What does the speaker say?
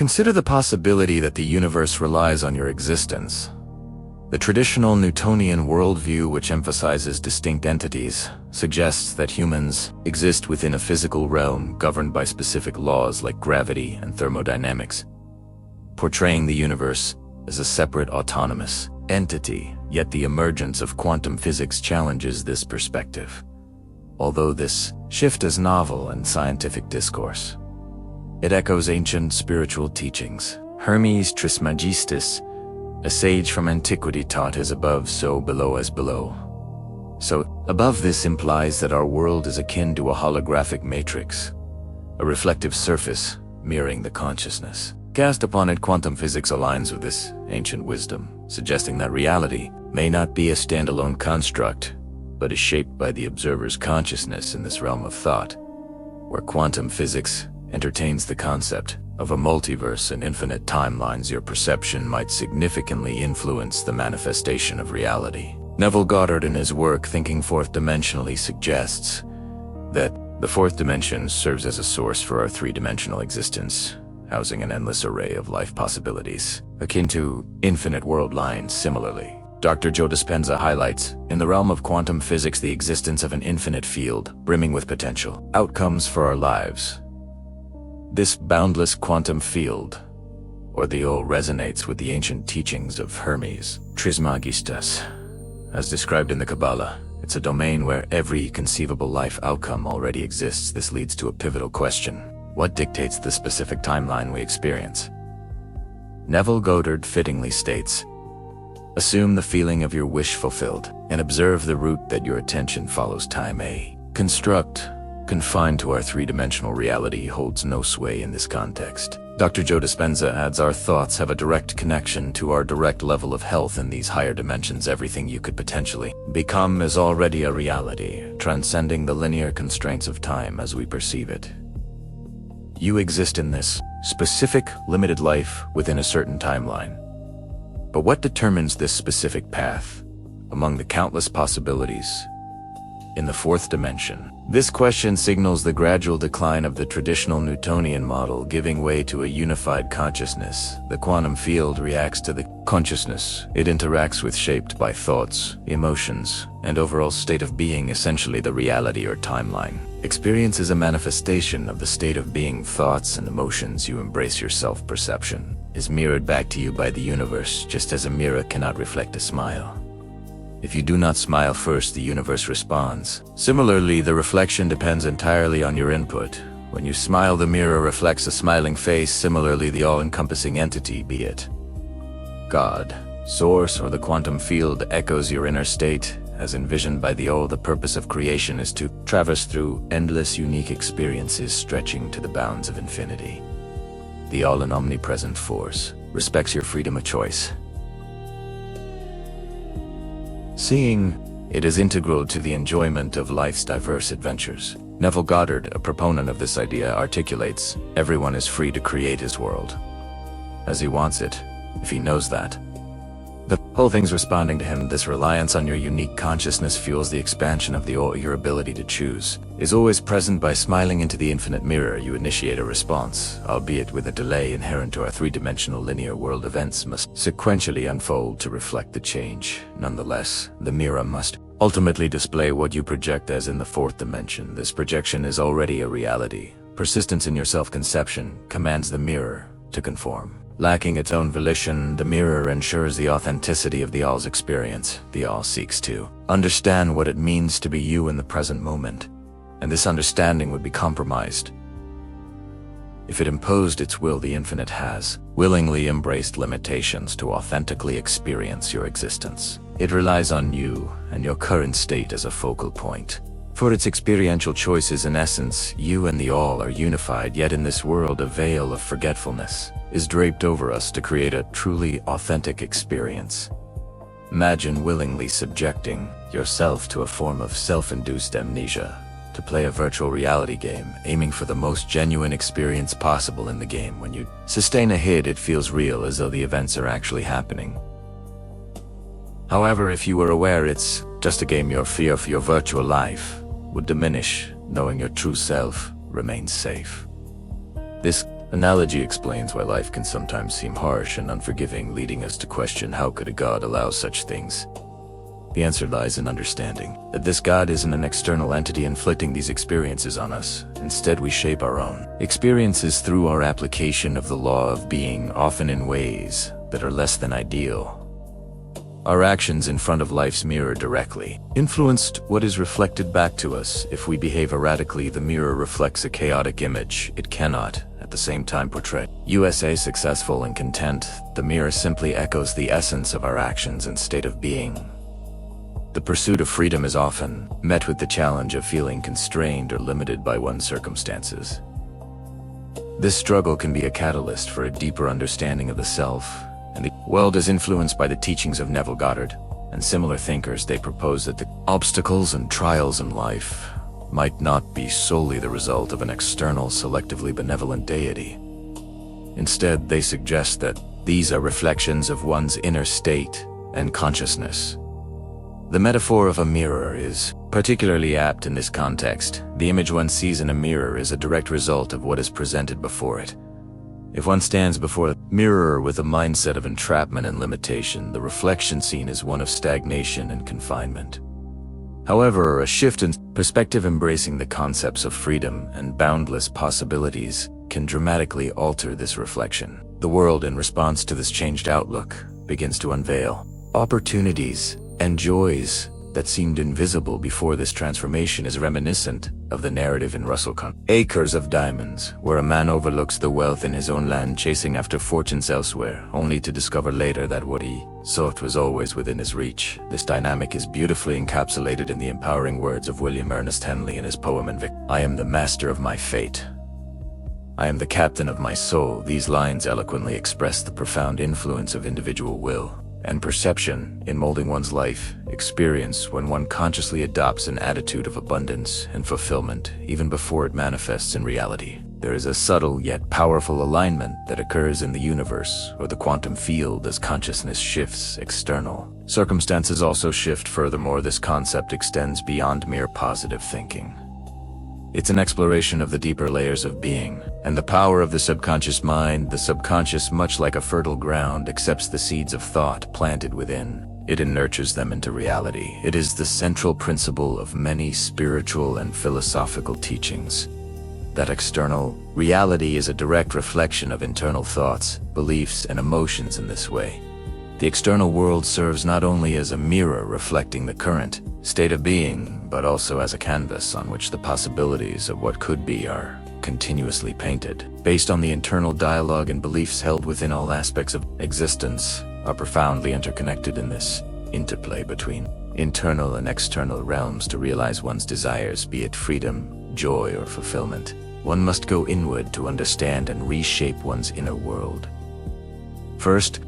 Consider the possibility that the universe relies on your existence. The traditional Newtonian worldview, which emphasizes distinct entities, suggests that humans exist within a physical realm governed by specific laws like gravity and thermodynamics, portraying the universe as a separate autonomous entity. Yet the emergence of quantum physics challenges this perspective. Although this shift is novel in scientific discourse, it echoes ancient spiritual teachings. Hermes Trismegistus, a sage from antiquity, taught as above, so below as below. So, above this implies that our world is akin to a holographic matrix, a reflective surface mirroring the consciousness cast upon it. Quantum physics aligns with this ancient wisdom, suggesting that reality may not be a standalone construct, but is shaped by the observer's consciousness in this realm of thought, where quantum physics entertains the concept of a multiverse and infinite timelines. Your perception might significantly influence the manifestation of reality. Neville Goddard, in his work Thinking Fourth Dimensionally, suggests that the fourth dimension serves as a source for our three-dimensional existence, housing an endless array of life possibilities, akin to infinite world lines. Similarly, Dr. Joe Dispenza highlights, in the realm of quantum physics, the existence of an infinite field brimming with potential outcomes for our lives. This boundless quantum field, or the all, resonates with the ancient teachings of Hermes Trismegistus. As described in the Kabbalah, it's a domain where every conceivable life outcome already exists. This leads to a pivotal question: what dictates the specific timeline we experience? Neville Goddard fittingly states, assume the feeling of your wish fulfilled, and observe the route that your attention follows. Time A construct confined to our three-dimensional reality holds no sway in this context. Dr. Joe Dispenza adds, our thoughts have a direct connection to our direct level of health in these higher dimensions. Everything you could potentially become is already a reality, transcending the linear constraints of time as we perceive it. You exist in this specific, limited life within a certain timeline. But what determines this specific path among the countless possibilities in the fourth dimension? This question signals the gradual decline of the traditional Newtonian model, giving way to a unified consciousness. The quantum field reacts to the consciousness it interacts with, shaped by thoughts, emotions, and overall state of being. Essentially, the reality or timeline experience is a manifestation of the state of being. Thoughts and emotions you embrace. Your self-perception is mirrored back to you by the universe, just as a mirror cannot reflect a smile. If you do not smile first, the universe responds. Similarly, the reflection depends entirely on your input. When you smile, the mirror reflects a smiling face. Similarly, the all-encompassing entity, be it God, Source, or the quantum field, echoes your inner state. As envisioned by the all, the purpose of creation is to traverse through endless unique experiences stretching to the bounds of infinity. The all, an omnipresent force, respects your freedom of choice. Seeing it is integral to the enjoyment of life's diverse adventures. Neville Goddard, a proponent of this idea, articulates, everyone is free to create his world as he wants it, if he knows that the whole thing's responding to him. This reliance on your unique consciousness fuels the expansion of the all. Your ability to choose is always present. By smiling into the infinite mirror, you initiate a response, albeit with a delay inherent to our three-dimensional linear world. Events must sequentially unfold to reflect the change. Nonetheless, the mirror must ultimately display what you project. As in the fourth dimension, this projection is already a reality. Persistence in your self-conception commands the mirror to conform. Lacking its own volition, the mirror ensures the authenticity of the all's experience. The all seeks to understand what it means to be you in the present moment, and this understanding would be compromised if it imposed its will. The infinite has willingly embraced limitations to authentically experience your existence. It relies on you and your current state as a focal point for its experiential choices. In essence, you and the all are unified, yet in this world a veil of forgetfulness is draped over us to create a truly authentic experience. Imagine willingly subjecting yourself to a form of self-induced amnesia to play a virtual reality game, aiming for the most genuine experience possible in the game. When you sustain a hit, it feels real, as though the events are actually happening. However, if you were aware it's just a game, your fear for your virtual life would diminish, knowing your true self remains safe. This Analogy explains why life can sometimes seem harsh and unforgiving, leading us to question how could a God allow such things? The answer lies in understanding that this God isn't an external entity inflicting these experiences on us. Instead, we shape our own experiences through our application of the law of being, often in ways that are less than ideal. Our actions in front of life's mirror directly influenced what is reflected back to us. If we behave erratically, the mirror reflects a chaotic image it cannot, at the same time, portray. USA successful and content, the mirror simply echoes the essence of our actions and state of being. The pursuit of freedom is often met with the challenge of feeling constrained or limited by one's circumstances. This struggle can be a catalyst for a deeper understanding of the self, and the world is influenced by the teachings of Neville Goddard and similar thinkers. They propose that the obstacles and trials in life might not be solely the result of an external, selectively benevolent deity. Instead, they suggest that these are reflections of one's inner state and consciousness. The metaphor of a mirror is particularly apt in this context. The image one sees in a mirror is a direct result of what is presented before it. If one stands before a mirror with a mindset of entrapment and limitation, the reflection seen is one of stagnation and confinement. However, a shift in perspective, embracing the concepts of freedom and boundless possibilities, can dramatically alter this reflection. The world, in response to this changed outlook, begins to unveil opportunities and joys that seemed invisible before. This transformation is reminiscent of the narrative in Russell Connor's Acres of Diamonds, where a man overlooks the wealth in his own land, chasing after fortunes elsewhere, only to discover later that what he sought was always within his reach. This dynamic is beautifully encapsulated in the empowering words of William Ernest Henley in his poem I am the master of my fate. I am the captain of my soul. These lines eloquently express the profound influence of individual will and perception in molding one's life experience when one consciously adopts an attitude of abundance and fulfillment even before it manifests in reality. There is a subtle yet powerful alignment that occurs in the universe or the quantum field as consciousness shifts. External circumstances also shift. Furthermore, this concept extends beyond mere positive thinking. It's an exploration of the deeper layers of being and the power of the subconscious mind. The subconscious, much like a fertile ground, accepts the seeds of thought planted within it and nurtures them into reality. It is the central principle of many spiritual and philosophical teachings that external reality is a direct reflection of internal thoughts, beliefs, and emotions. In this way, the external world serves not only as a mirror reflecting the current state of being, but also as a canvas on which the possibilities of what could be are continuously painted. Based on the internal dialogue and beliefs held within, all aspects of existence are profoundly interconnected in this interplay between internal and external realms. To realize one's desires, be it freedom, joy, or fulfillment, one must go inward to understand and reshape one's inner world. First,